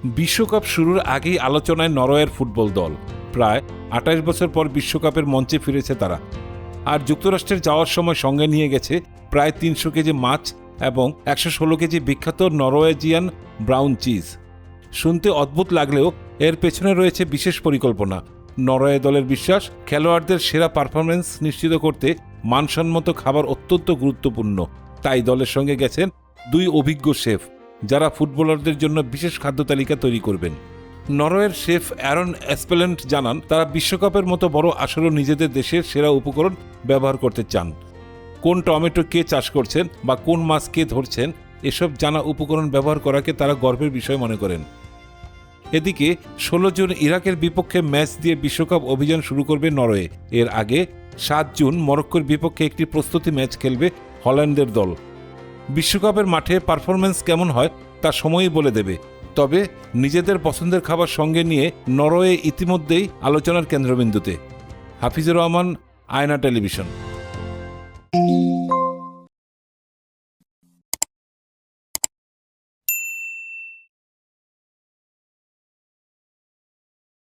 বিশ্বকাপ শুরুর আগেই আলোচনায় নরওয়ের ফুটবল দল। প্রায় ২৮ বছর পর বিশ্বকাপের মঞ্চে ফিরেছে তারা। আর যুক্তরাষ্ট্রের যাওয়ার সময় সঙ্গে নিয়ে গেছে প্রায় ৩০০ কেজি মাছ এবং ১১৬ কেজি বিখ্যাত নরওয়েজিয়ান ব্রাউন চিজ। শুনতে অদ্ভুত লাগলেও এর পেছনে রয়েছে বিশেষ পরিকল্পনা। নরওয়ে দলের বিশ্বাস, খেলোয়াড়দের সেরা পারফরমেন্স নিশ্চিত করতে মানসম্মত খাবার অত্যন্ত গুরুত্বপূর্ণ। তাই দলের সঙ্গে গেছেন ২ অভিজ্ঞ শেফ, যারা ফুটবলারদের জন্য বিশেষ খাদ্য তালিকা তৈরি করবেন। নরওয়ের শেফ অ্যারন অ্যাসপেলেন্ট জানান, তারা বিশ্বকাপের মতো বড় আসরও নিজেদের দেশের সেরা উপকরণ ব্যবহার করতে চান। কোন টমেটো কে চাষ করছেন বা কোন মাছ কে ধরছেন, এসব জানা উপকরণ ব্যবহার করাকে তারা গর্বের বিষয় মনে করেন। এদিকে ১৬ জুন ইরাকের বিপক্ষে ম্যাচ দিয়ে বিশ্বকাপ অভিযান শুরু করবে নরওয়ে। এর আগে ৭ জুন মরক্কোর বিপক্ষে একটি প্রস্তুতি ম্যাচ খেলবে হল্যান্ডের দল। বিশ্বকাপের মাঠে পারফরমেন্স কেমন হয় তা সময়ই বলে দেবে। তবে নিজেদের পছন্দের খাবার সঙ্গে নিয়ে নরওয়ে ইতিমধ্যেই আলোচনার কেন্দ্রবিন্দুতে। হাফিজুর রহমান, আয়না টেলিভিশন।